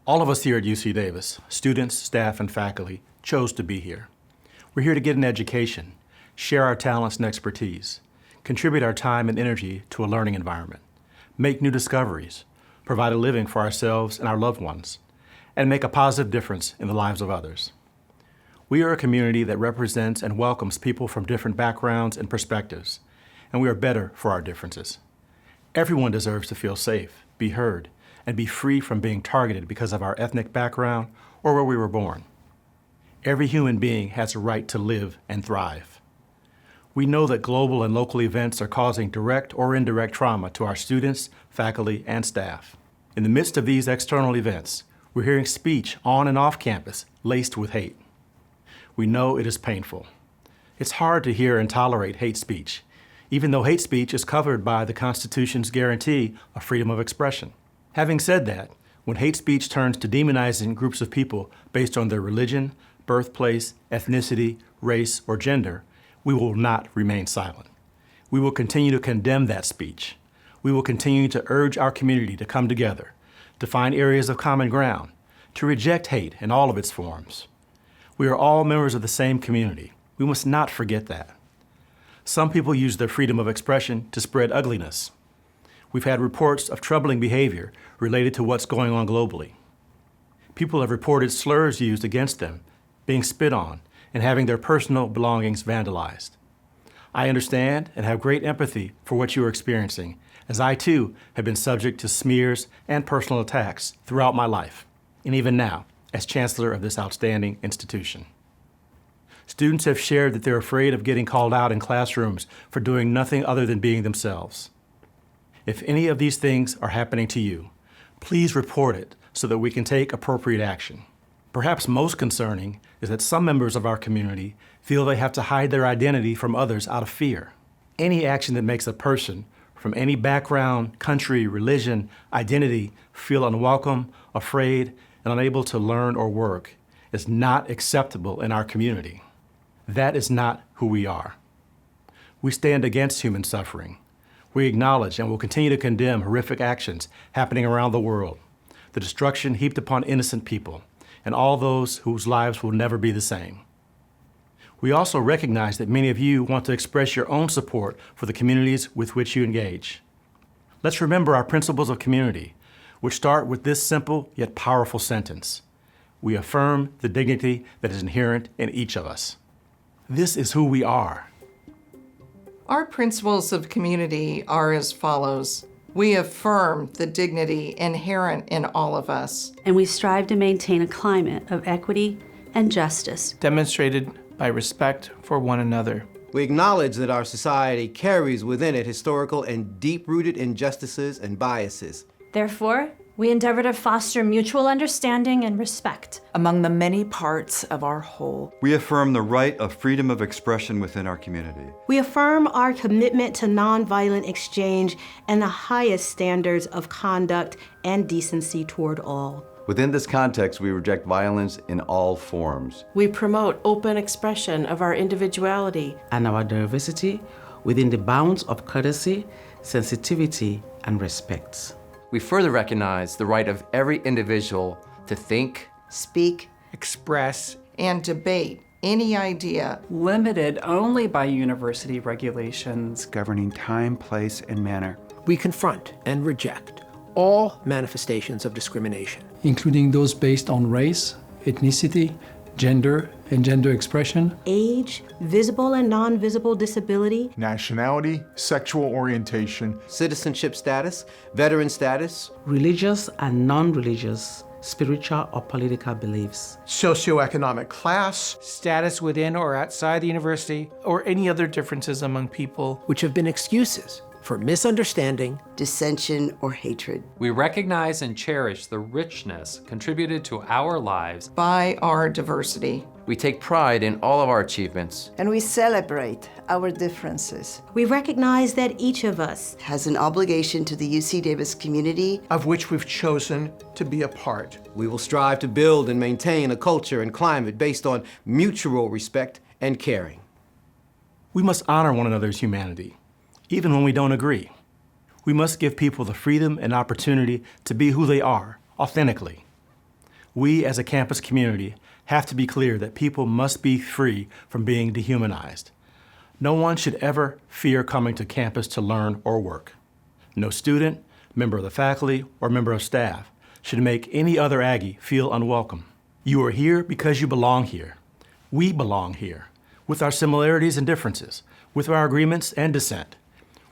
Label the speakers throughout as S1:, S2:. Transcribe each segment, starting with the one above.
S1: All of us here at UC Davis, students, staff, and faculty, chose to be here. We're here to get an education, share our talents and expertise, contribute our time and energy to a learning environment, make new discoveries, provide a living for ourselves and our loved ones, and make a positive difference in the lives of others. We are a community that represents and welcomes people from different backgrounds and perspectives, and we are better for our differences. Everyone deserves to feel safe, be heard, and be free from being targeted because of our ethnic background or where we were born. Every human being has a right to live and thrive. We know that global and local events are causing direct or indirect trauma to our students, faculty, and staff. In the midst of these external events, we're hearing speech on and off campus laced with hate. We know it is painful. It's hard to hear and tolerate hate speech, even though hate speech is covered by the Constitution's guarantee of freedom of expression. Having said that, when hate speech turns to demonizing groups of people based on their religion, birthplace, ethnicity, race, or gender, we will not remain silent. We will continue to condemn that speech. We will continue to urge our community to come together, to find areas of common ground, to reject hate in all of its forms. We are all members of the same community. We must not forget that. Some people use their freedom of expression to spread ugliness. We've had reports of troubling behavior related to what's going on globally. People have reported slurs used against them, being spit on, and having their personal belongings vandalized. I understand and have great empathy for what you are experiencing, as I too have been subject to smears and personal attacks throughout my life, and even now, as Chancellor of this outstanding institution. Students have shared that they're afraid of getting called out in classrooms for doing nothing other than being themselves. If any of these things are happening to you, please report it so that we can take appropriate action. Perhaps most concerning is that some members of our community feel they have to hide their identity from others out of fear. Any action that makes a person from any background, country, religion, identity feel unwelcome, afraid, and unable to learn or work is not acceptable in our community. That is not who we are. We stand against human suffering. We acknowledge and will continue to condemn horrific actions happening around the world, the destruction heaped upon innocent people, and all those whose lives will never be the same. We also recognize that many of you want to express your own support for the communities with which you engage. Let's remember our principles of community, which start with this simple yet powerful sentence: we affirm the dignity that is inherent in each of us. This is who we are.
S2: Our principles of community are as follows. We affirm the dignity inherent in all of us.
S3: And we strive to maintain a climate of equity and justice,
S4: demonstrated by respect for one another.
S5: We acknowledge that our society carries within it historical and deep-rooted injustices and biases.
S6: Therefore, we endeavor to foster mutual understanding and respect
S7: among the many parts of our whole.
S8: We affirm the right of freedom of expression within our community.
S9: We affirm our commitment to nonviolent exchange and the highest standards of conduct and decency toward all.
S10: Within this context, we reject violence in all forms.
S11: We promote open expression of our individuality
S12: and our diversity within the bounds of courtesy, sensitivity, and respect.
S13: We further recognize the right of every individual to think,
S2: speak,
S4: express,
S2: and debate any idea
S14: limited only by university regulations
S15: governing time, place, and manner.
S16: We confront and reject all manifestations of discrimination,
S17: including those based on race, ethnicity, gender and gender expression,
S9: age, visible and non-visible disability,
S18: nationality, sexual orientation,
S5: citizenship status, veteran status,
S12: religious and non-religious, spiritual or political beliefs,
S16: socioeconomic class,
S4: status within or outside the university, or any other differences among people,
S16: which have been excuses for misunderstanding,
S19: dissension, or hatred.
S20: We recognize and cherish the richness contributed to our lives
S2: by our diversity.
S13: We take pride in all of our achievements.
S19: And we celebrate our differences.
S9: We recognize that each of us
S19: has an obligation to the UC Davis community,
S16: of which we've chosen to be a part.
S5: We will strive to build and maintain a culture and climate based on mutual respect and caring.
S1: We must honor one another's humanity, even when we don't agree. We must give people the freedom and opportunity to be who they are, authentically. We as a campus community have to be clear that people must be free from being dehumanized. No one should ever fear coming to campus to learn or work. No student, member of the faculty, or member of staff should make any other Aggie feel unwelcome. You are here because you belong here. We belong here, with our similarities and differences, with our agreements and dissent.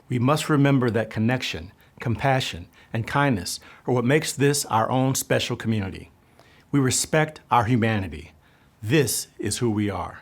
S1: We must remember that connection, compassion, and kindness are what makes this our own special community. We respect our humanity. This is who we are.